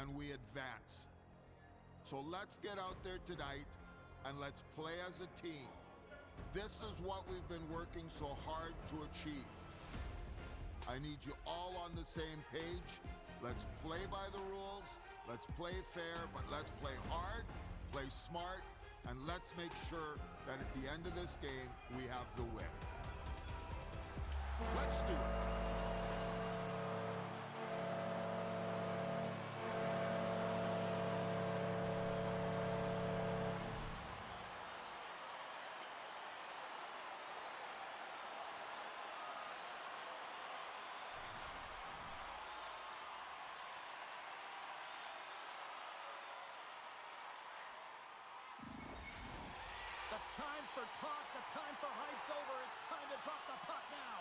and we advance. So let's get out there tonight and let's play as a team. This is what we've been working so hard to achieve. I need you all on the same page. Let's play by the rules, let's play fair, but let's play hard, play smart, and let's make sure that at the end of this game, we have the win. Let's do it. The time for talk, the time for hype's over. It's time to drop the puck now.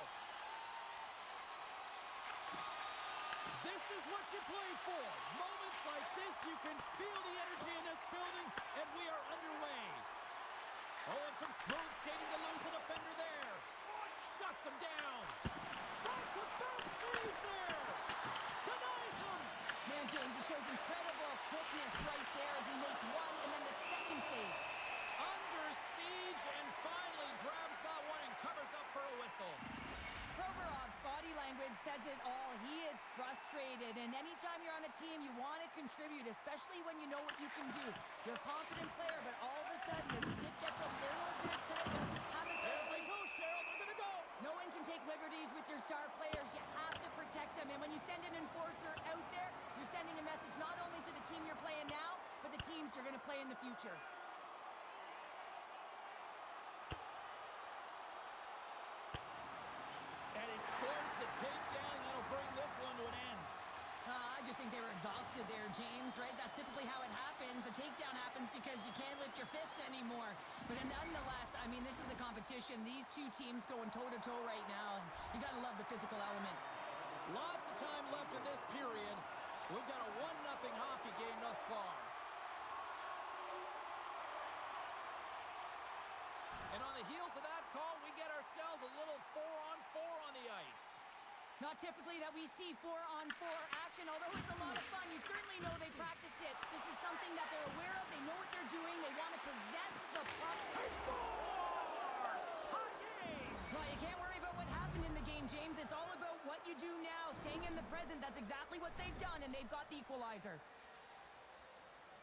This is what you played for. Moments like this, you can feel the energy in this building, and we are underway. Oh, and some smooth skating to lose a defender there. Shuts him down. Back-to-back saves there. Denies him. Man, James, it shows incredible quickness right there as he makes one and then the second save. Under siege and finally grabs that one and covers up for a whistle. Provorov's body language says it all. He is frustrated, and anytime you're on a team, you want to contribute, especially when you know what you can do. You're a confident player, but all of a sudden the stick gets a little bit tighter. There we go, Cheryl. They're going to go. No one can take liberties with your star players. You have to protect them, and when you send an enforcer out there, you're sending a message not only to the team you're playing now, but the teams you're going to play in the future. And he scores the takedown. That'll bring this one to an end. I just think they were exhausted there, James, right? That's typically how it happens. The takedown happens because you can't lift your fists anymore. But nonetheless, I mean, this is a competition. These two teams going toe-to-toe right now. And you got to love the physical element. Lots of time left in this period. We've got a 1-0 hockey game thus far. And on the heels of that call, we get ourselves a little 4-on-4 on the ice. Not typically that we see 4-on-4 action, although it's a lot of fun. You certainly know they practice it. This is something that they're aware of. They know what they're doing. They want to possess the puck. He scores! Tie game! Well, you can't worry about what happened in the game, James. It's all about what you do now, staying in the present. That's exactly what they've done, and they've got the equalizer.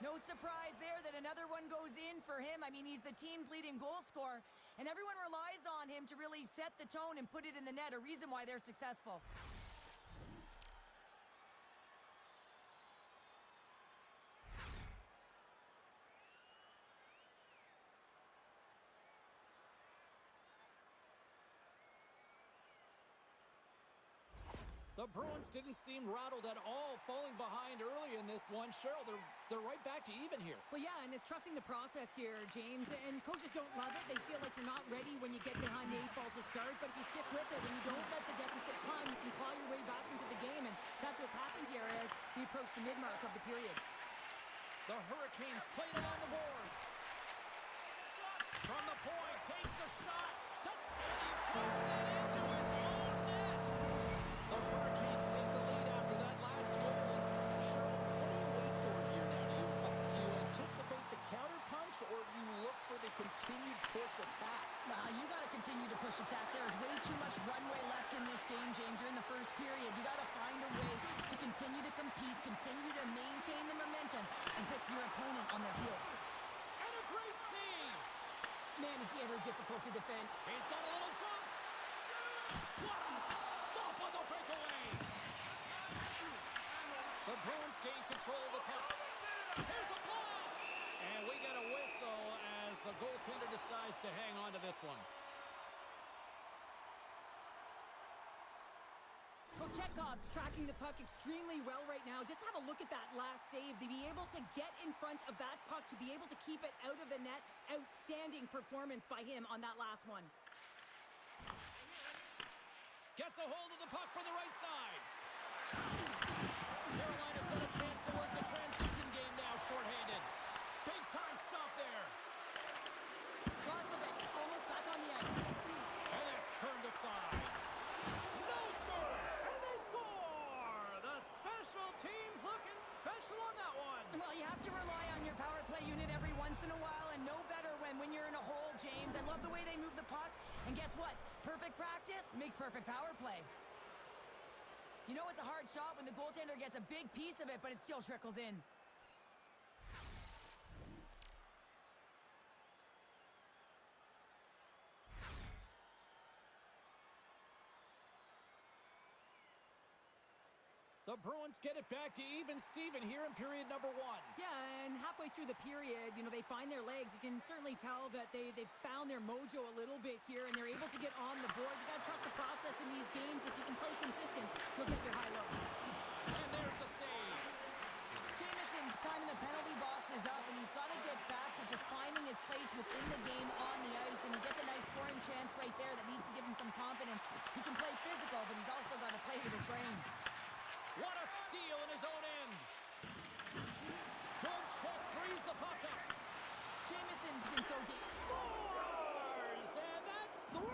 No surprise there that another one goes in for him. I mean, he's the team's leading goal scorer, and everyone relies on him to really set the tone and put it in the net, a reason why they're successful. The Bruins didn't seem rattled at all, falling behind early in this one. Cheryl, they're right back to even here. Well, yeah, and it's trusting the process here, James. And coaches don't love it. They feel like you're not ready when you get behind the 8 ball to start. But if you stick with it and you don't let the deficit climb, you can claw your way back into the game. And that's what's happened here as we approach the mid-mark of the period. The Hurricanes played along the boards. From the point, takes a shot. And he puts it into his own net. The Hurricanes take the lead after that last goal. Cheryl, what do you wait for here now? Do you anticipate the counter punch, or do you look for the continued push attack? You got to continue to push attack. There's way too much runway left in this game, James. You're in the first period. You got to find a way to continue to compete, continue to maintain the momentum, and put your opponent on their heels. And a great save! Man, is he ever difficult to defend. He's got a little jump. What a stop on the breakaway! The Bruins gain control of the puck. Here's a blast! And we get a whistle as the goaltender decides to hang on to this one. Kochekov's tracking the puck extremely well right now. Just have a look at that last save. To be able to get in front of that puck, to be able to keep it out of the net, outstanding performance by him on that last one. Gets a hold of the puck from the right side. Carolina's got a chance to work the transition game now, shorthanded. Big time stop there. Roslovic's almost back on the ice. And that's turned aside. No, sir! And they score! The special teams looking special on that one. Well, you have to rely on your power play unit every once in a while, and no better when you're in a hole, James. I love the way they move the puck, and guess what? Perfect practice makes perfect power play. You know it's a hard shot when the goaltender gets a big piece of it, but it still trickles in. The Bruins get it back to even Steven here in period number 1. Yeah, and halfway through the period, they find their legs. You can certainly tell that they've found their mojo a little bit here, and they're able to get on the board. You got to trust the process in these games. If you can play consistent, you'll get your high lows. And there's the save. Jameson's time in the penalty box is up, and he's got to get back to just finding his place within the game on the ice, and he gets a nice scoring chance right there that needs to give him some confidence. He can play physical, but he's also got to play with his brain. What a steal in his own end. Good check, frees the puck up. Jameson's been so deep. Scores! And that's 3.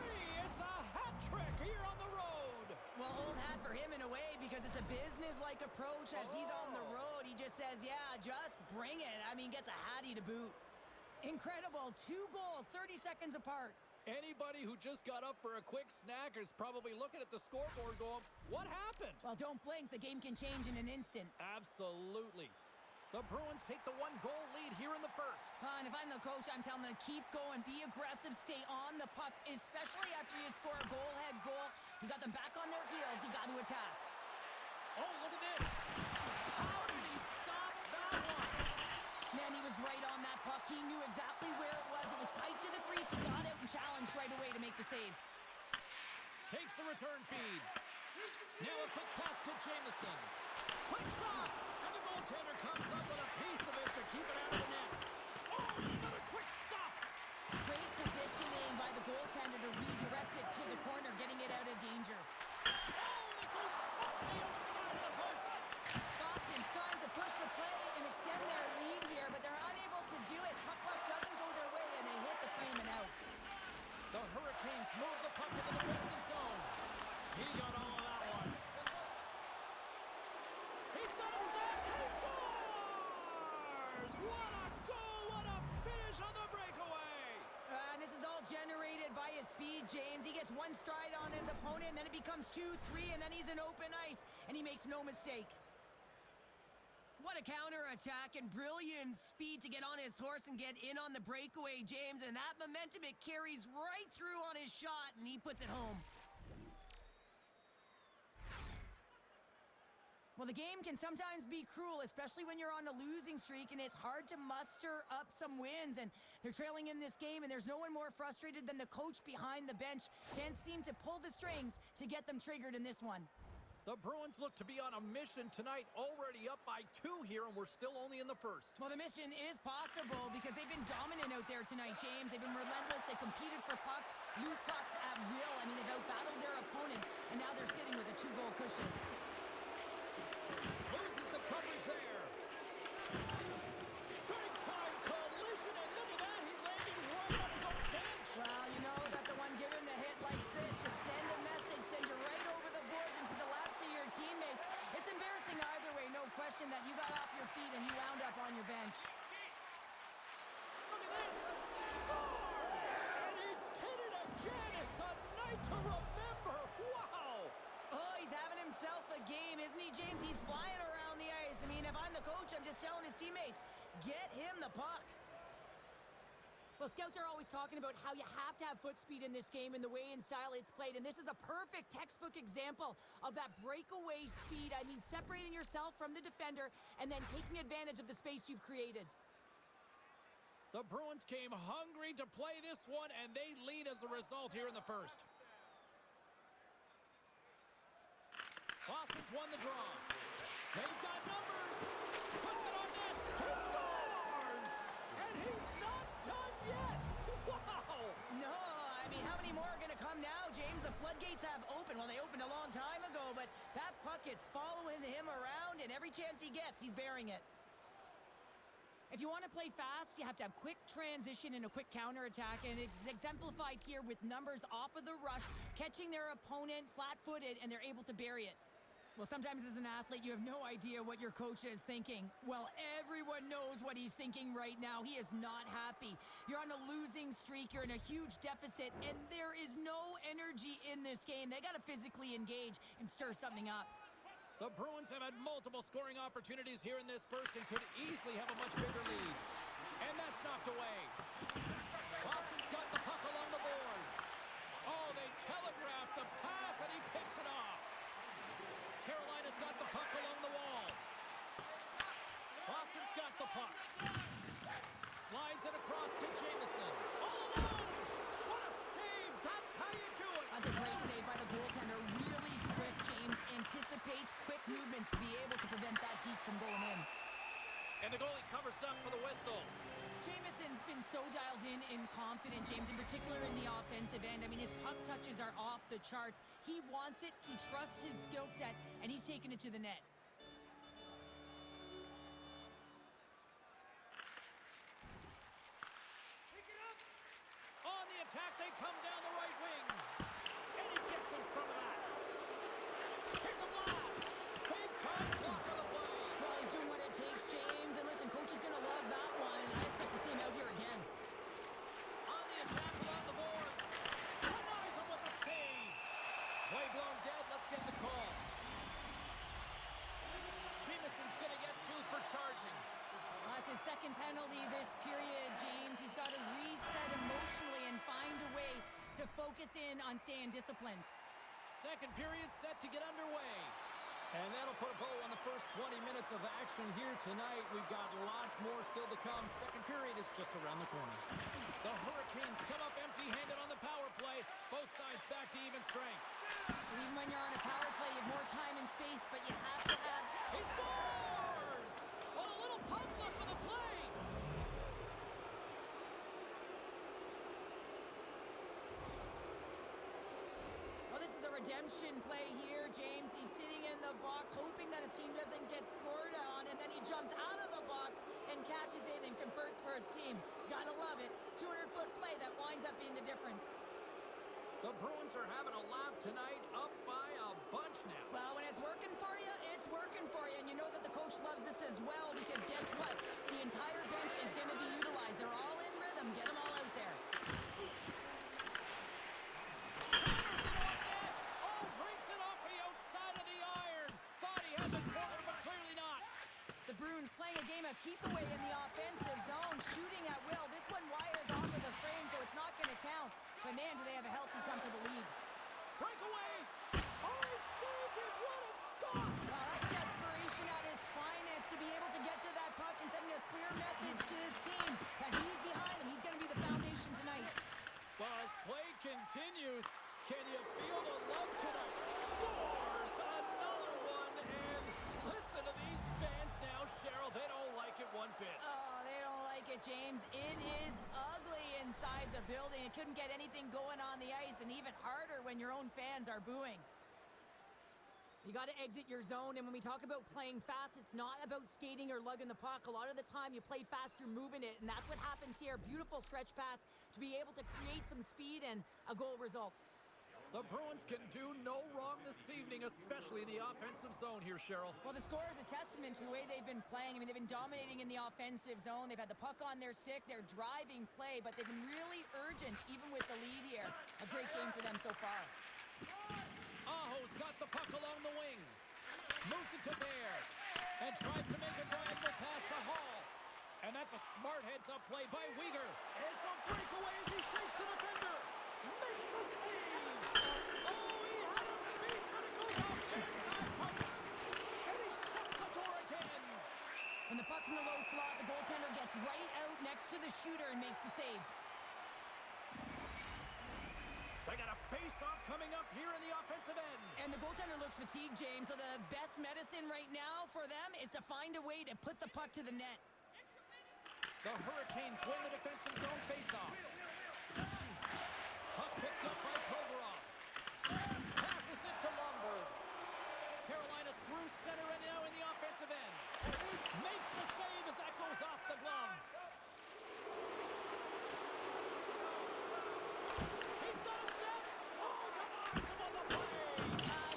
It's a hat trick here on the road. Well, old hat for him in a way, because it's a business-like approach as he's on the road. He just says, yeah, just bring it. I mean, gets a hattie to boot. Incredible. 2 goals, 30 seconds apart. Anybody who just got up for a quick snack is probably looking at the scoreboard going, what happened? Well, don't blink. The game can change in an instant. Absolutely. The Bruins take the 1-goal lead here in the first. And if I'm the coach, I'm telling them to keep going, be aggressive, stay on the puck, especially after you score a goal-ahead goal. You got them back on their heels. You got to attack. Oh, look at this. How did he stop that one? Man, he was right on that puck. He knew exactly where it was. It was tight to the crease. He got out and challenged right away to make the save. Takes the return feed. Now a quick pass to Jameson. Quick shot! And the goaltender comes up with a piece of it to keep it out of the net. Oh, another quick stop! Great positioning by the goaltender to redirect it to the corner, getting it out of danger. Oh, and it goes off the outside of the post. Boston's trying to push the play and extend their lead here, but they're unable to do it. Puck luck doesn't go their way, and they hit the frame and out. The Hurricanes move the puck into the defensive zone. He got all of that one. He's got a step, and he scores! What a goal, what a finish on the breakaway! And this is all generated by his speed, James. He gets one stride on his opponent, and then it becomes 2, 3, and then he's in open ice, and he makes no mistake. What a counterattack and brilliant speed to get on his horse and get in on the breakaway, James. And that momentum, it carries right through on his shot, and he puts it home. Well, the game can sometimes be cruel, especially when you're on a losing streak, and it's hard to muster up some wins. And they're trailing in this game, and there's no one more frustrated than the coach behind the bench. Can't seem to pull the strings to get them triggered in this one. The Bruins look to be on a mission tonight, already up by 2 here, and we're still only in the first. Well, the mission is possible because they've been dominant out there tonight, James. They've been relentless. They competed for pucks, lose pucks at will. I mean, they've outbattled their opponent, and now they're sitting with a 2-goal cushion. Loses the coverage there. Big time collision, and look at that. He landed right on his own bench. Well, you know that the one giving the hit likes this to send a message, send you right over the boards into the laps of your teammates. It's embarrassing either way, no question that you got off your feet and you wound up on your bench. Look at this. Scores! And he did it again. It's a night to remember. Wow. Oh, he's having himself a game, isn't he, James? He's flying around the ice. I mean, if I'm the coach, I'm just telling his teammates, get him the puck. Well, scouts are always talking about how you have to have foot speed in this game and the way and style it's played, and this is a perfect textbook example of that breakaway speed. I mean, separating yourself from the defender and then taking advantage of the space you've created. The Bruins came hungry to play this one, and they lead as a result here in the first. Boston's won the draw. They've got numbers. Puts it on net. He scores! And he's not done yet. Wow! No, I mean, how many more are going to come now, James? The floodgates have opened. Well, they opened a long time ago, but that puck is following him around, and every chance he gets, he's bearing it. If you want to play fast, you have to have quick transition and a quick counterattack, and it's exemplified here with numbers off of the rush, catching their opponent flat-footed, and they're able to bury it. Well, sometimes as an athlete, you have no idea what your coach is thinking. Well, everyone knows what he's thinking right now. He is not happy. You're on a losing streak. You're in a huge deficit, and there is no energy in this game. They got to physically engage and stir something up. The Bruins have had multiple scoring opportunities here in this first and could easily have a much bigger lead. And that's knocked away. Boston's got the puck along the boards. Oh, they telegraphed the pass, and he picks it off. Carolina's got the puck along the wall. Boston's got the puck. Slides it across to Jamison. All alone! What a save! That's how you do it! That's a great save by the goaltender. Really quick, James. Anticipates quick movements to be able to prevent that deep from going in. And the goalie covers up for the whistle. Jamison's been so dialed in and confident, James, in particular in the offensive end. I mean, his puck touches are off the charts. He wants it, he trusts his skill set, and he's taking it to the net. On the attack, they come down the right wing. And he gets in front of that. Here's a blast. Big time block on the play. Well, he's doing what it takes, James. And listen, coach is going to love that one. I expect to see him out here again. On the attack along the boards. Denies him with the save. Play blown dead. Let's get the call. Jamison's going to get 2 for charging. That's his second penalty this period, James. He's got to reset emotionally and find a way to focus in on staying disciplined. Second period set to get underway. And that'll put a bow on the first 20 minutes of action here tonight. We've got lots more still to come. Second period is just around the corner. The Hurricanes come up empty-handed on the power play. Both sides back to even strength. Even when you're on a power play, you have more time and space, but you have to have... He scores! Oh, a little puck left for the play. Well, this is a redemption play here, James. He's sitting in the box, hoping that his team doesn't get scored on, and then he jumps out of the box and cashes in and converts for his team. Gotta love it. 200-foot play that winds up being the difference. The Bruins are having a laugh tonight, up by a bunch now. Well, when it's working for you, it's working for you. And you know that the coach loves this as well, because guess what? The entire bench is going to be utilized. They're all in rhythm. Get them all out there. Oh, breaks it off the outside of the iron. Thought he had the corner, but clearly not. The Bruins playing a game of keep away in the offensive zone, shooting at will. This one wires onto the frame, so it's not going to count. But man, do they have a healthy, comfortable lead. Breakaway. Oh, he saved it. What a stop. Well, that's desperation at its finest, to be able to get to that puck and sending a clear message to his team that he's behind them. He's going to be the foundation tonight. Well, as play continues, can you feel the love tonight? Scores another one, and listen to these fans now, Cheryl. They don't like it one bit. Oh, they don't like it, James. It is ugly inside the building. It couldn't get anything going on the ice, and even harder when your own fans are booing. You got to exit your zone, and when we talk about playing fast, it's not about skating or lugging the puck. A lot of the time, you play fast, you're moving it, and that's what happens here. Beautiful stretch pass to be able to create some speed, and a goal results. The Bruins can do no wrong this evening, especially in the offensive zone here, Cheryl. Well, the score is a testament to the way they've been playing. I mean, they've been dominating in the offensive zone. They've had the puck on their stick. They're driving play, but they've been really urgent, even with the lead here. A great game for them so far. Aho's got the puck along the wing. Moves it to Bear. And tries to make a diagonal pass to Hall. And that's a smart heads-up play by Weegar. It's a breakaway as he shakes the defender. Makes the save. Oh, he had him beat, but it goes off the inside post. And he shuts the door again. When the puck's in the low slot, the goaltender gets right out next to the shooter and makes the save. They got a face-off coming up here in the offensive end. And the goaltender looks fatigued, James, so the best medicine right now for them is to find a way to put the puck to the net. The Hurricanes win the defensive zone face-off. Puck picked up by Kovarov. Passes it to Lomberg. Carolina's through center and now in the offensive end. Makes the save as that goes off the glove. He's got a step. Oh, denies him on the play.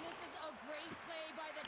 This is a great play by the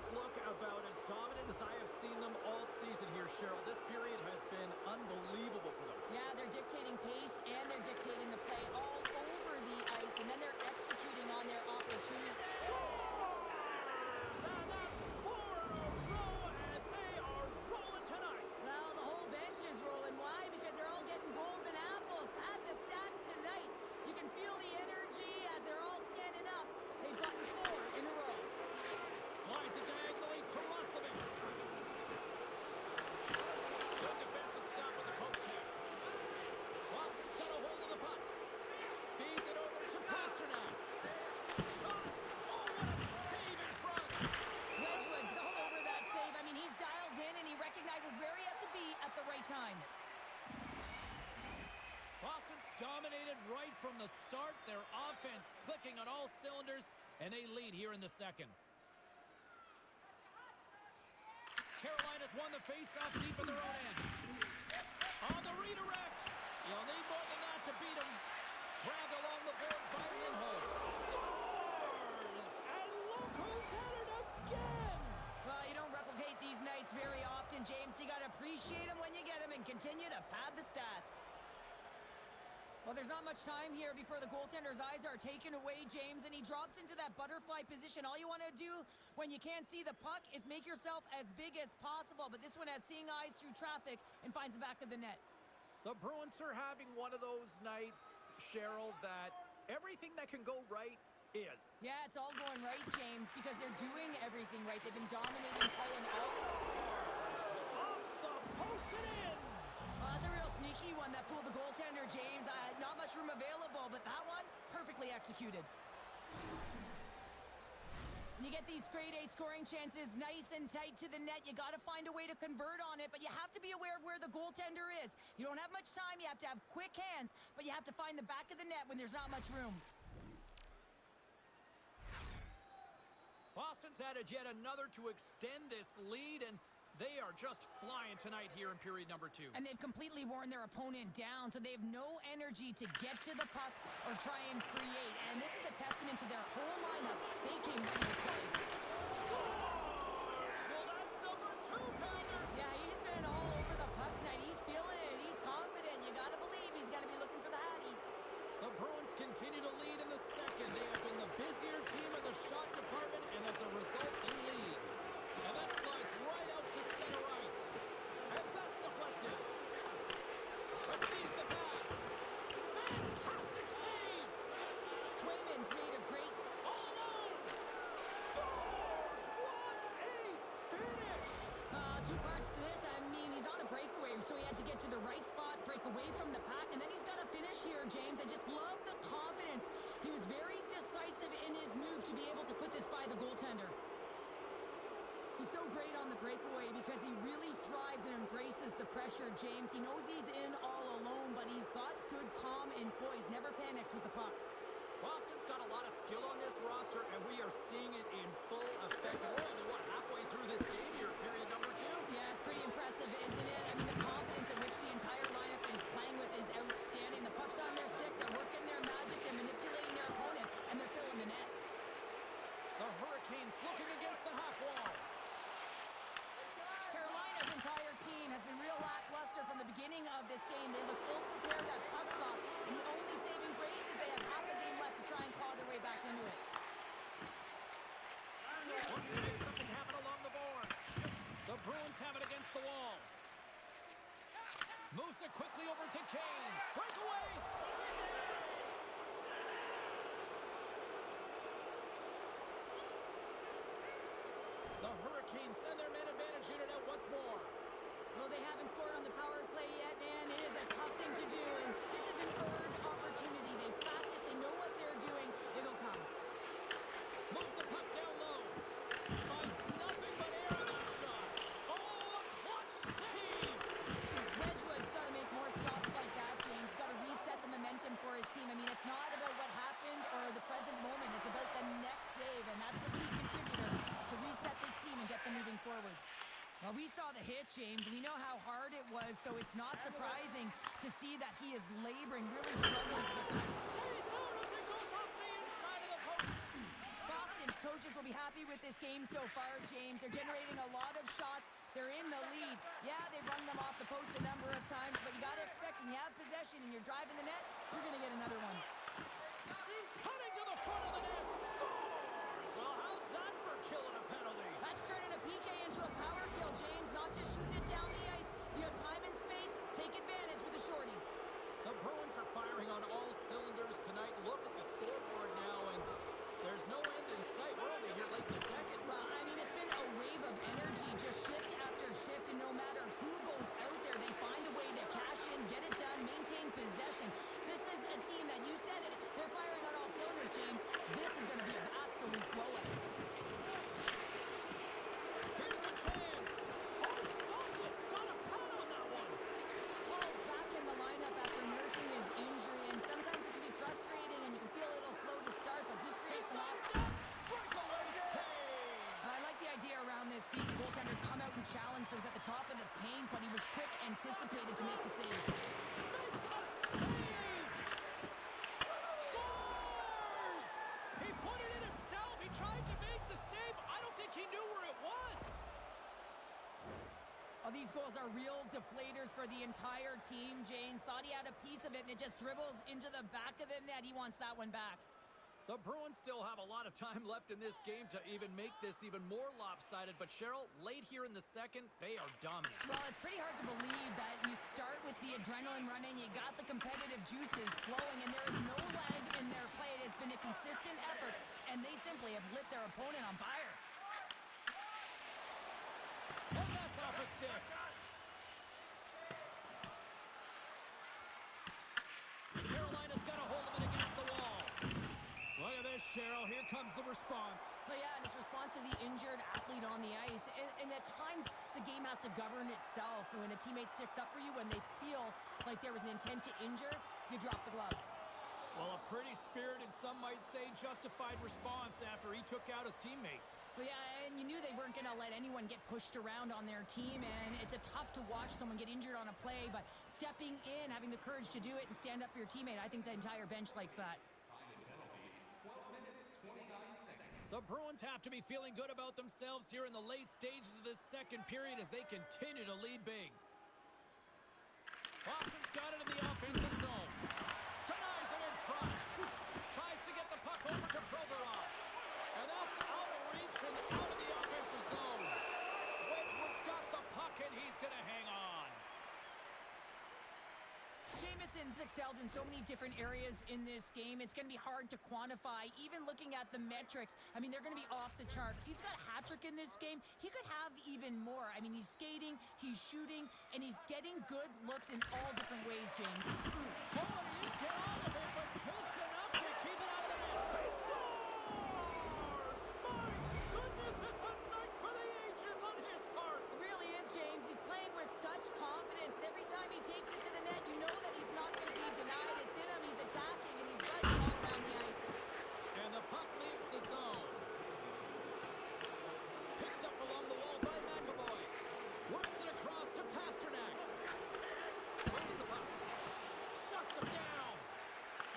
Bruins look about as dominant as I have seen them all season here, Cheryl. This period has been unbelievable for them. Yeah, they're dictating pace and they're dictating the play all over the ice, and then they're executing on their opportunity. Scores! And that's 4 in a row, and they are rolling tonight. Well, the whole bench is rolling. Why? Because they're all getting goals and apples. Pad the stats tonight. You can feel the energy as they're all standing up. They've gotten 4 in a row. Slides it diagonally to Roslovic. Good defensive stop with the poke check. Boston's got a hold of the puck. Feeds it over to Pasternak. Shot. Oh, what a save in front. Wedgwood's all over that save. I mean, he's dialed in and he recognizes where he has to be at the right time. Boston's dominated right from the start. Their offense clicking on all cylinders, and they lead here in the second. Carolina's won the face-off deep in their own end. On the redirect. You'll need more than that to beat him. Grabbed along the boards by Lindholm. Scores! And Loco's at it again! Well, you don't replicate these nights very often, James. You got to appreciate them when you get them and continue to pad the stats. Well, there's not much time here before the goaltender's eyes are taken away, James, and he drops into that butterfly position. All you want to do when you can't see the puck is make yourself as big as possible, but this one has seeing eyes through traffic and finds the back of the net. The Bruins are having one of those nights, Cheryl, that everything that can go right is. Yeah, it's all going right, James, because they're doing everything right. They've been dominating play and all. Off the post and in! Well, that's a real sneaky one that fooled the goaltender, James. Not much room available, but that one, perfectly executed. You get these grade A scoring chances nice and tight to the net. You got to find a way to convert on it, but you have to be aware of where the goaltender is. You don't have much time. You have to have quick hands, but you have to find the back of the net when there's not much room. Boston's added yet another to extend this lead, and they are just flying tonight here in period number 2. And they've completely worn their opponent down, so they have no energy to get to the puck or try and create. And this is a testament to their whole lineup. They came ready to play. Scores! Well, that's number 2-pounder. Yeah, he's been all over the puck tonight. He's feeling it. He's confident. You got to believe he's going to be looking for the Hattie. The Bruins continue to lead in the second. They have been the busier team in the shot department, and as a result, they lead. And that slides right out to center ice. And that's deflected. Receives the pass. Fantastic save. Swayman's made a great... All alone. Scores! What a finish! 2 parts to this. I mean, he's on a breakaway, so he had to get to the right spot, break away from the pack, and then he's got to finish here, James. I just love the confidence. He was very decisive in his move to be able to put this by the goaltender. He's so great on the breakaway because he really thrives and embraces the pressure, James. He knows he's in all alone, but he's got good calm and poise, never panics with the puck. Boston's got a lot of skill on this roster, and we are seeing it in full effect. We're only, halfway through this game here, period number 2. Yeah, it's pretty impressive, isn't it? I mean, the confidence in which the entire lineup is playing with is outstanding. The puck's on their stick, they're working their magic, they're manipulating their opponent, and they're filling the net. The Hurricanes looking against the half wall. Carolina's entire team has been real lackluster from the beginning of this game. They looked ill-prepared at puck drop, and the only saving grace is they have half a game left to try and claw their way back into it. Looking to make something happen along the boards. The Bruins have it against the wall. Moves it quickly over to Kane. Breakaway! The Hurricanes send their man advantage unit out once more. Though they haven't scored on the power play yet, man, it is a tough thing to do, and this is an earned opportunity. They practice, they know what they're doing. It'll come. Moves the puck down low. Finds nothing but air on that shot. Oh, a clutch save! Wedgwood's got to make more stops like that, James. Got to reset the momentum for his team. I mean, it's not about what happened or the present moment. It's about the next save, and that's the key contributor to reset this team and get them moving forward. Well, we saw the hit, James. We know how hard it was, so it's not surprising to see that he is laboring, really struggling to get the... Stays out as it goes off the inside of the post. Boston's coaches will be happy with this game so far, James. They're generating a lot of shots. They're in the lead. Yeah, they've run them off the post a number of times, but you got to expect when you have possession and you're driving the net, you're going to get another one. Cutting to the front of the net. Scores! Well, how's that for killing a penalty? That's turning a PK into a power kill, James. Not just shooting it down the ice. You have time and space. Take advantage with a shorty. The Bruins are firing on all cylinders tonight. Look at the scoreboard now, and there's no end in sight. We're only here late in the second. Well, I mean, it's been a wave of energy, just shift after shift, and no matter who goes out there, they find a way to cash in, get it done, maintain possession. This is a team that, you said it, they're firing on all cylinders, James. This is going to be an absolute blowout. Here's a chance. Oh, stopped it. Got a pad on that one. Paul's back in the lineup after nursing his injury, and sometimes it can be frustrating, and you can feel a little slow to start, but he creates some awesome... Breakaway save. I like the idea around this. Deep goaltender come out and challenge. So he was at the top of the paint, but he was quick, anticipated to make the save. Makes the save. Scores! He put it in himself. He tried to make the save. I don't think he knew where it was. Oh, these goals are real deflators for the entire team. James thought he had a piece of it, and it just dribbles into the back of the net. He wants that one back. The Bruins still have a lot of time left in this game to even make this even more lopsided. But, Cheryl, late here in the second, they are dominant. Well, it's pretty hard to believe that you start with the adrenaline running, you got the competitive juices flowing, and there is no lag in their play. It has been a consistent effort, and they simply have lit their opponent on fire. And that's off a stick. Carolina's got a hold of it against the wall. Look at this, Cheryl. Here comes the response. But yeah, and it's response to the injured athlete on the ice. And at times, the game has to govern itself. When a teammate sticks up for you, when they feel like there was an intent to injure, you drop the gloves. Well, a pretty spirited, some might say justified response after he took out his teammate. Well, yeah, and you knew they weren't going to let anyone get pushed around on their team, and it's a tough to watch someone get injured on a play, but stepping in, having the courage to do it and stand up for your teammate, I think the entire bench likes that. The Bruins have to be feeling good about themselves here in the late stages of this second period as they continue to lead big. Boston's got it in the offensive zone. Denies him in front. Tries to get the puck over to Provorov. And that's out of reach and out of the offensive zone. Wedgwood's got the puck and he's going to hang on. Jameson's excelled in so many different areas in this game. It's going to be hard to quantify, even looking at the metrics. I mean, they're going to be off the charts. He's got a hat trick in this game. He could have even more. I mean, he's skating, he's shooting, and he's getting good looks in all different ways, James. Oh, he get all of it, but just enough to keep it out of the net. He scores! My goodness, it's a night for the ages on his part. It really is, James. He's playing with such confidence, and every time he takes it to the net, you know that he's not going to be denied. It's in him, he's attacking, and he's buzzing all around the ice. And the puck leaves the zone. Picked up along the wall by McAvoy. Works it across to Pasternak. Where's the puck? Shuts him down.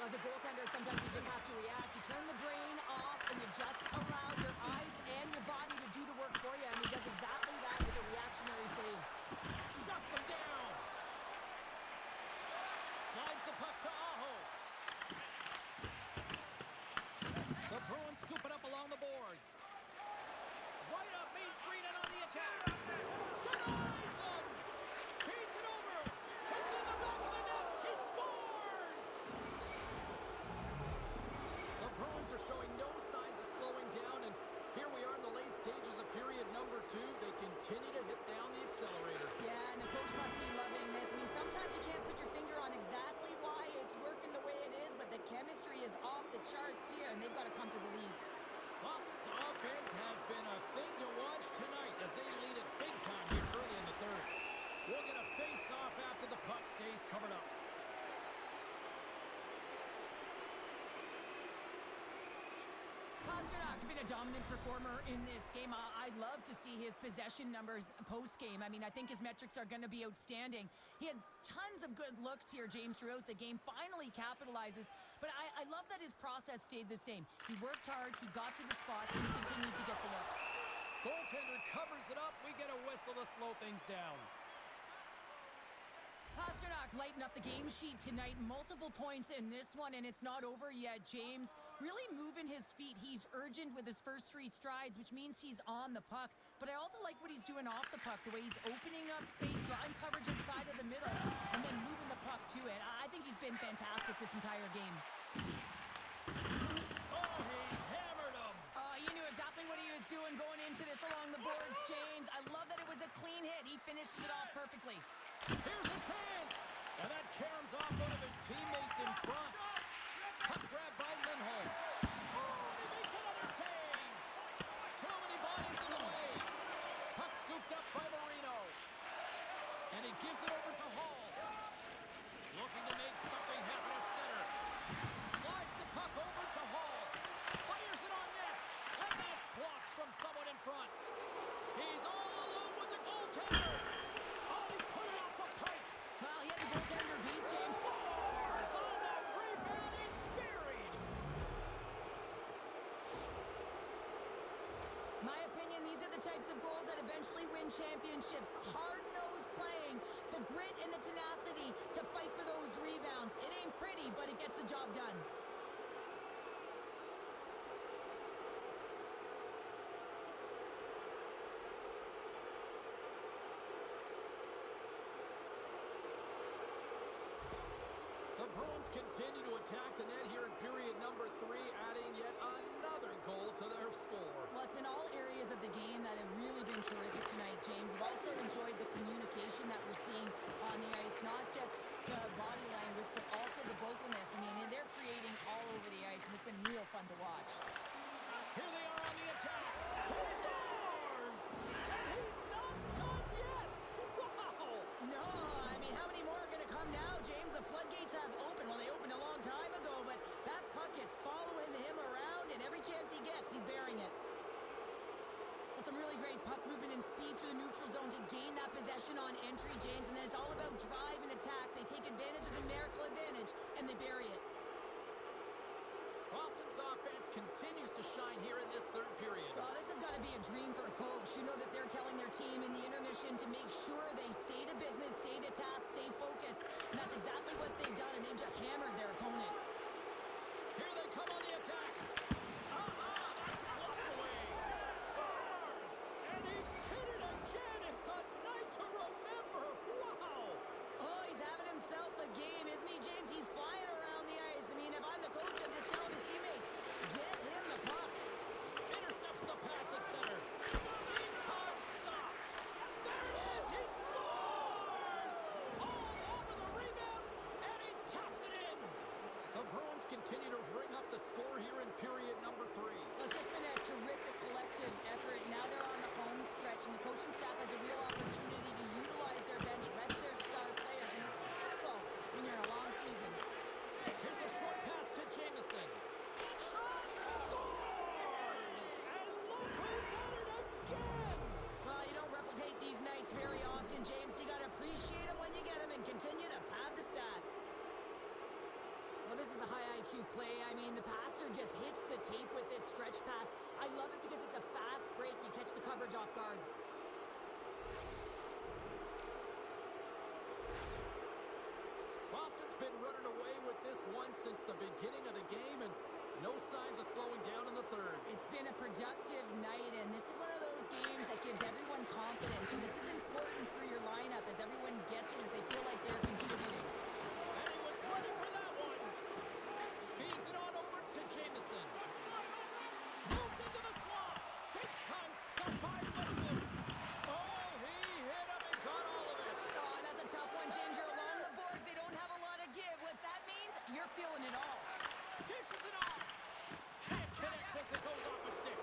As a goaltender, sometimes you just have to react. You turn the brain off, and you just allow your eyes and your body to do the work for you, and he does exactly that with a reactionary save. Shuts him down. Slides the puck to Aho. The Bruins scoop it up along the boards. Right up Main Street and on the attack. Denies him. Feeds it over. Puts it in the back of the net. He scores. The Bruins are showing no signs of slowing down, and here we are in the late stages of period number 2. They continue to hit down the accelerator. Yeah, and the coach must be loving this. I mean, sometimes you can't put your finger on exactly why it's working the way it is, but the chemistry is off the charts here, and they've got a comfortable lead. Boston's offense has been a thing to watch tonight as they lead it big time here early in the third. We'll get a face-off after the puck stays covered up. Pasternak's been a dominant performer in this game. I love to see his possession numbers post-game. I mean, I think his metrics are going to be outstanding. He had tons of good looks here, James, throughout the game. Finally capitalizes. But I love that his process stayed the same. He worked hard, he got to the spots, and he continued to get the looks. Goaltender covers it up. We get a whistle to slow things down. Pasternak's lighten up the game sheet tonight. Multiple points in this one, and it's not over yet. James really moving his feet. He's urgent with his first 3 strides, which means he's on the puck. But I also like what he's doing off the puck, the way he's opening up space, drawing coverage inside of the middle, and then moving the puck to it. I think he's been fantastic this entire game. Oh, he hammered him. He knew exactly what he was doing going into this along the boards, James. I love that it was a clean hit. He finishes it off perfectly. Here's a chance. And that caroms off one of his teammates in front. Puck grab by Lindholm. Oh, and he makes another save. Too many bodies in the way. Puck scooped up by Marino. And he gives it over to Hall. Looking to make something happen at center. Slides the puck over to Hall. Fires it on net. And that's blocked from someone in front. He's all alone with the goaltender. Oh, he put it off the pipe. Well, he had the goaltender beat, James. Scores on the rebound. It's buried. My opinion, these are the types of goals that eventually win championships. Hard-nosed playing, the grit and the tenacity to fight for those rebounds. It ain't pretty, but it gets the job done. The Bruins continue to attack the net here in period number 3, adding yet another goal to their score. Well, it's been all areas of the game that have really been terrific tonight, James. I've also enjoyed the communication that we're seeing on the ice, not just the body language, but also the vocalness. I mean, they're creating all over the ice, and it's been real fun to watch. Here they are on the attack. He scores! And he's not done yet! Wow! No, I mean, how many more are going to come now, James? The floodgates have opened. Well, they opened a long time ago, but that puck is following him around, and every chance he gets, he's bearing it. Well, some really great puck movement and speed through the neutral zone to gain that possession on entry, James, and then it's all about drive and attack. They take advantage of the numerical advantage, and they bury it. Boston's offense continues to shine here in this third period. Well, this has got to be a dream for a coach. You know that they're telling their team in the intermission to make sure they stay to business, stay to task, stay focused. And that's exactly what they've done, and they've just hammered their opponent. Here they come on the attack. That's blocked away. Scores! And he did it again. It's a night to remember. Wow! Oh, he's having himself a game, isn't he, James? He's flying around the ice. I mean, if I'm the coach, I'm just telling his teammates, get him the puck. Intercepts the pass at center. Meantime stop. There it is. He scores! All over the rebound, and he taps it in. The Bruins continue to ring up the score here in period number 3. Well, it's just been a terrific collective effort. Now they're on the home stretch, and the coaching staff has a real opportunity to utilize their bench, rest their star players, and this is critical when you're in a long season. Here's a short pass to Jamieson. Shot! Scores! And look who's at it again! Well, you don't replicate these nights very often, James. You got to appreciate them when you get them and continue to pad the stats. Well, this is a high IQ play. I mean, the passer just hits the tape with this stretch pass. I love it because it's a fast break. You catch the coverage off guard. Boston's been running away with this one since the beginning of the game, and no signs of slowing down in the third. It's been a productive night, and this is one of those games that gives everyone confidence. And this is important for your lineup as everyone gets it, as they feel like they're contributing. And he was ready for that one. Feeds it on over to Jamieson. Moves into the slot. Big time stop by Lindholm. Oh, he hit him and got all of it. Oh, that's a tough one, James. You're along the boards. They don't have a lot of give. What that means, you're feeling it all. Dishes it off. Can't connect as it goes off the stick.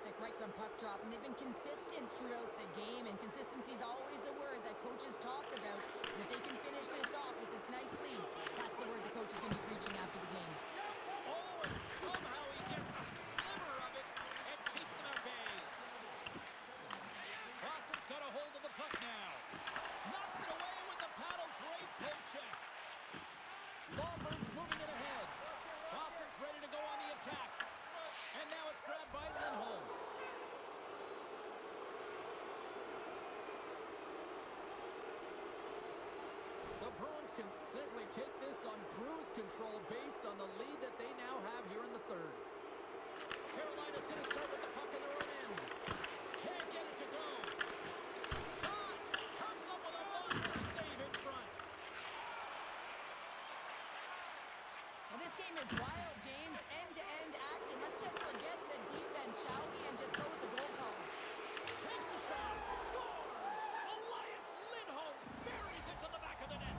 ethic right from puck drop, and they've been consistent throughout the game, and consistency is always a word that coaches talk about. And if they can finish this off with this nice lead, that's the word the coach is going to be preaching after the game. Oh, and somehow he gets a sliver of it and keeps them at bay. Boston's got a hold of the puck now. Knocks it away with the paddle. Great poke check. Ballbirds moving it ahead. Boston's ready to go on the attack. And now it's grabbed by Lindholm. The Bruins can simply take this on cruise control based on the lead that they now have here in the third. Carolina's going to start with the puck in their own end. Can't get it to go. Shot comes up with a monster save in front. Well, this game is wild, James. End-to-end action. Let's just forget the defense, shall we, and just go with the goal calls. Takes a shot. Scores! Elias Lindholm buries it to the back of the net.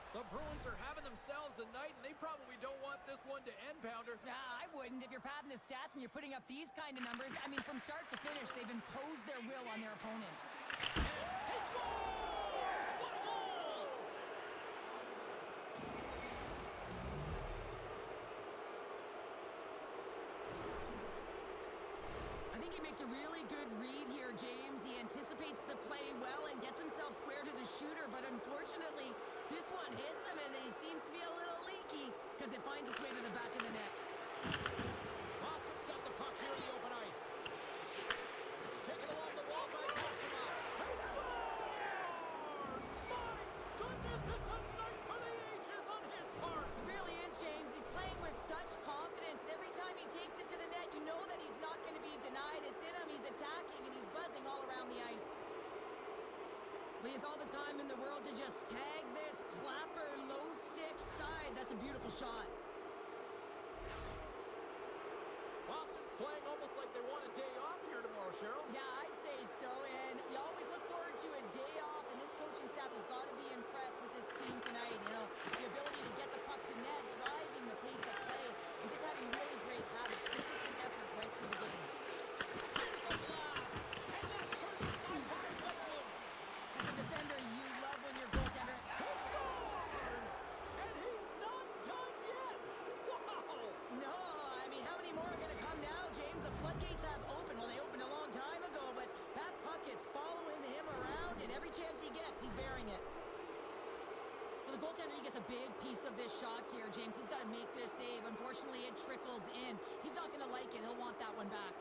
The Bruins are having themselves a night, and they probably don't want this one to end, Pounder. I wouldn't. If you're padding the stats and you're putting up these kind of numbers, I mean, from start to finish, they've imposed their will on their opponent. He scores! What a goal! I think he makes a really good read here, James. He anticipates the play well and gets himself square to the shooter, but unfortunately, this one hits him, and he seems to be a little leaky because it finds its way to the back of the net. Boston's got the puck here in the open ice. Taken along the wall by Pasternak. He scores! My goodness, it's a night for the ages on his part. It really is, James. He's playing with such confidence, and every time he takes it to the net, you know that he's not going to be denied. It's in him. He's attacking, and he's buzzing all around the ice. Well, he has all the time in the world to just tag this clapper low stick side. That's a beautiful shot. Boston's playing almost like they want a day off here tomorrow, Cheryl. Yeah, I'd say so, and you always look forward to a day off, and this coaching staff has got to be impressed with this team tonight. You know, the ability to get the puck to net, driving the pace of play, and just having really great habits, consistent effort right through the game. Here's a blast, and that's turned aside by Mitchell. As a defender, you love when your goaltender... He scores! And he's not done yet! Wow! No, I mean, how many more are going to come now, James? The floodgates have opened. Well, they opened a long time ago, but that puck is following him around, and every chance he gets, he's bearing it. Well, the goaltender, he gets a big piece of this shot here, James. He's got to make this save. Unfortunately, it trickles in. He's not going to like it. He'll want that one back.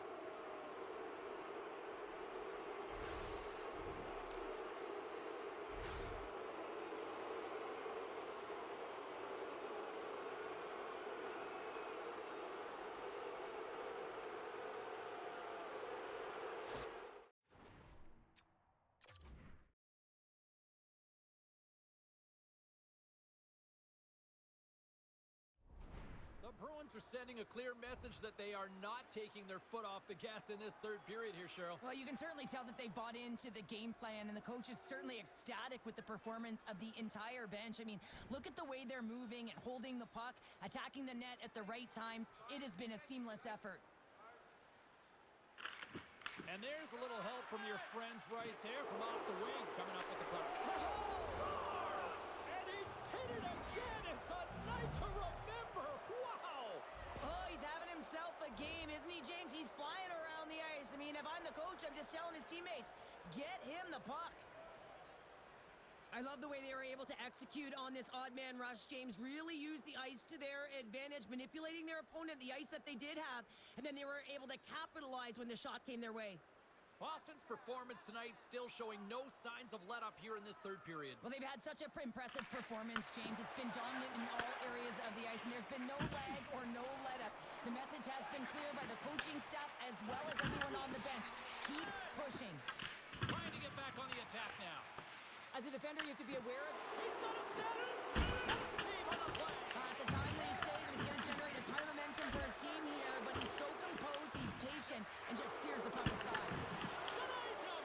The Bruins are sending a clear message that they are not taking their foot off the gas in this third period here, Cheryl. Well, you can certainly tell that they bought into the game plan, and the coach is certainly ecstatic with the performance of the entire bench. I mean, look at the way they're moving and holding the puck, attacking the net at the right times. It has been a seamless effort. And there's a little help from your friends right there from off the wing coming up with the puck. Scores! And he did it again! It's a night to remember! Wow! Oh, he's having himself a game, isn't he, James? He's flying around the ice. I mean, if I'm the coach, I'm just telling his teammates, get him the puck. I love the way they were able to execute on this odd man rush. James really used the ice to their advantage, manipulating their opponent, the ice that they did have, and then they were able to capitalize when the shot came their way. Boston's performance tonight still showing no signs of let-up here in this third period. Well, they've had such an impressive performance, James. It's been dominant in all areas of the ice, and there's been no lag or no let-up. The message has been clear by the coaching staff as well as everyone on the bench. Keep pushing. Trying to get back on the attack now. As a defender, you have to be aware of... He's got a step. And a save on the play. It's a timely save, and he's going to generate a ton of momentum for his team here, but he's so composed, he's patient, and just steers the puck aside. Denies him.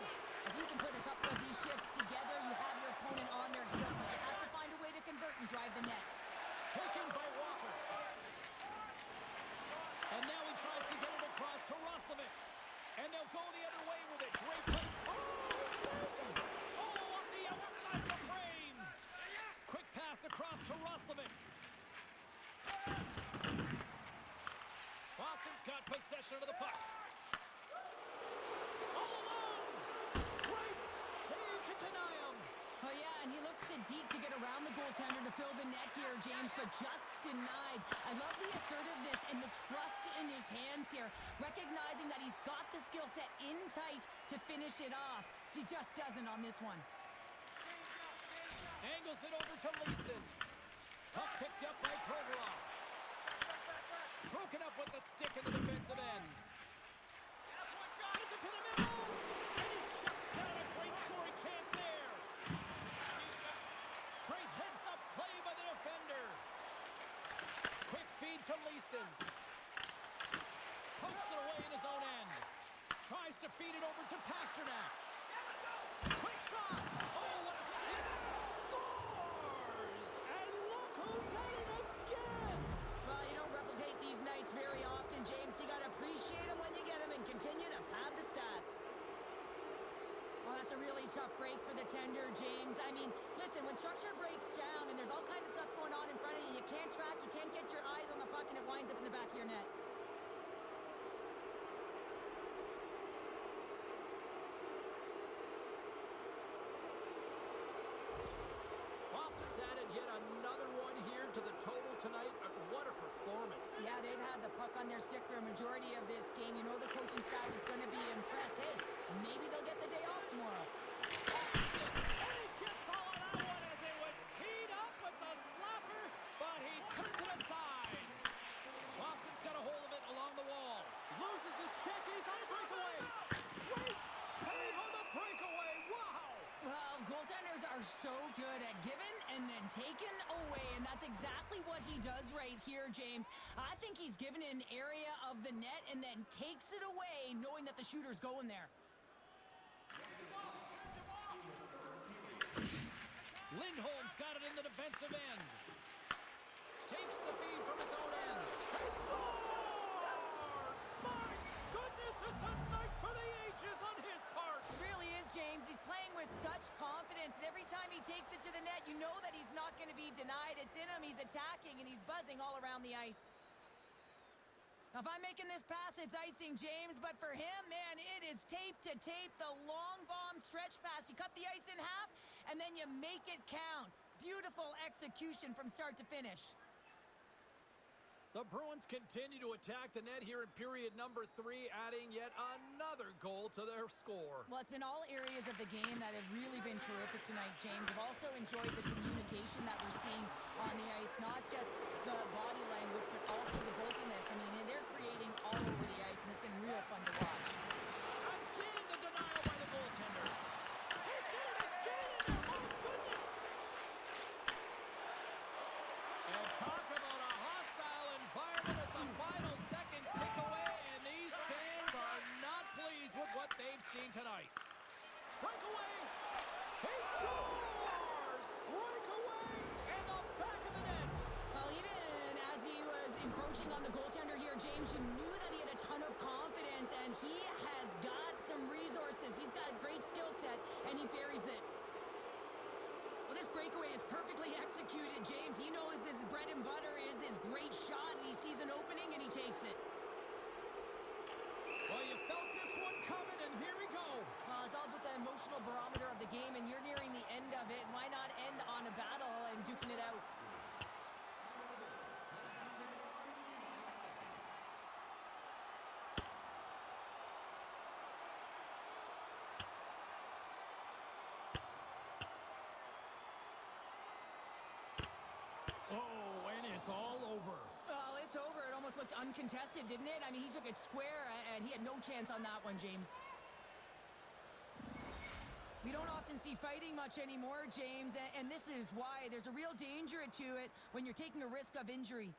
If you can put a couple of these shifts together, you have your opponent on their heels, but you have to find a way to convert and drive the net. Taken by Walker. deep to get around the goaltender to fill the net here, James, but just denied. I love the assertiveness and the trust in his hands here, recognizing that he's got the skill set in tight to finish it off. He just doesn't on this one. Angles it over to Leeson. Puck picked up by Provorov. Broken up with the stick in the defensive end. Sends it to the middle. And he shuts down a great scoring chance there. Great heads-up play by the defender. Quick feed to Leeson. Pumps it away in his own end. Tries to feed it over to Pasternak. Quick shot. Oh, what a six. Scores! And look who's at it again. Well, you don't replicate these nights very often, James. You got to appreciate them when you get them and continue to pad the stats. Well, that's a really tough break for the tender, James. I mean, listen, when structure breaks down and there's all kinds of stuff going on in front of you, you can't track, you can't get your eyes on the puck, and it winds up in the back of your net. Boston's added yet another one here to the total tonight. What a performance. Yeah, they've had the puck on their stick for a majority of this game. You know the coaching staff is going to be impressed. Hey, maybe they'll get the day off tomorrow. And he gets all of that one as it was teed up with the slapper, but he turns it aside. Boston's got a hold of it along the wall. Loses his check, and he's on a breakaway. Great save on the breakaway. Wow. Well, goaltenders are so good at giving and then taking away, and that's exactly what he does right here, James. I think he's given an area of the net and then takes it away, knowing that the shooter's going there. Lindholm's got it in the defensive end. Takes the feed from his own end. He scores! My goodness, it's a night for the ages on his part. It really is, James. He's playing with such confidence, and every time he takes it to the net, you know that he's not going to be denied. It's in him, he's attacking, and he's buzzing all around the ice. Now, if I'm making this pass, it's icing, James, but for him, man, it is tape to tape. The long bomb stretch pass. You cut the ice in half, and then you make it count. Beautiful execution from start to finish. The Bruins continue to attack the net here in period number 3, adding yet another goal to their score. Well, it's been all areas of the game that have really been terrific tonight, James. I've also enjoyed the communication that we're seeing on the ice, not just the body language, but also the vocalness. I mean, they're creating all over the ice, and it's been real fun to watch. Again, the denial by the goaltender. He did it again! Oh, goodness! And talk about a hostile environment as the final seconds tick away, and these fans are not pleased with what they've seen tonight. Breakaway! He scores! Breakaway in the back of the net! Well, even as he was encroaching on the goaltender here, James, you knew that he had a ton of confidence, and he has got some resources. He's got a great skill set, and he buries it. Well, this breakaway is perfectly executed, James. He knows his bread and butter is his great shot, and he sees an opening, and he takes it. Well, you felt this one coming, and here we go. Well, it's all about the emotional barometer of the game, and you're nearing the end of it. Why not end on a battle and duking it out? Oh, and it's all over. Well, it's over. It almost looked uncontested, didn't it? I mean, he took it square, and he had no chance on that one, James. We don't often see fighting much anymore, James, and this is why. There's a real danger to it when you're taking a risk of injury.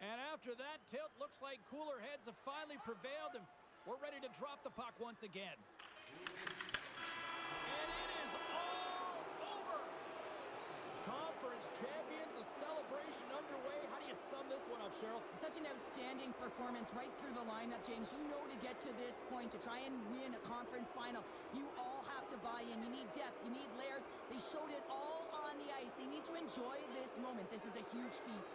And after that tilt, looks like cooler heads have finally prevailed, and we're ready to drop the puck once again. And it is all over. Conference champions, the celebration underway. How do you sum this one up, Cheryl? Such an outstanding performance right through the lineup, James. You know to get to this point, to try and win a conference final, you all have to buy in. You need depth. You need layers. They showed it all on the ice. They need to enjoy this moment. This is a huge feat.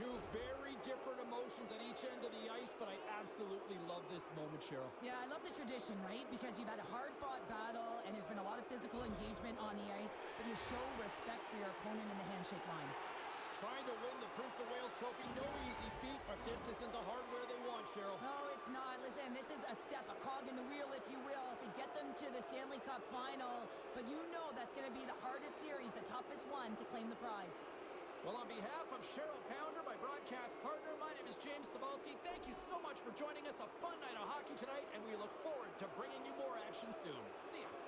Two very different emotions at each end of the ice, but I absolutely love this moment, Cheryl. Yeah, I love the tradition, right? Because you've had a hard-fought battle, and there's been a lot of physical engagement on the ice, but you show respect for your opponent in the handshake line. Trying to win the Prince of Wales Trophy, no easy feat, but this isn't the hardware they want, Cheryl. No, it's not. Listen, this is a step, a cog in the wheel, if you will, to get them to the Stanley Cup final. But you know that's going to be the hardest series, the toughest one to claim the prize. Well, on behalf of Cheryl Pounder, my broadcast partner, my name is James Cybulski. Thank you so much for joining us. A fun night of hockey tonight, and we look forward to bringing you more action soon. See ya.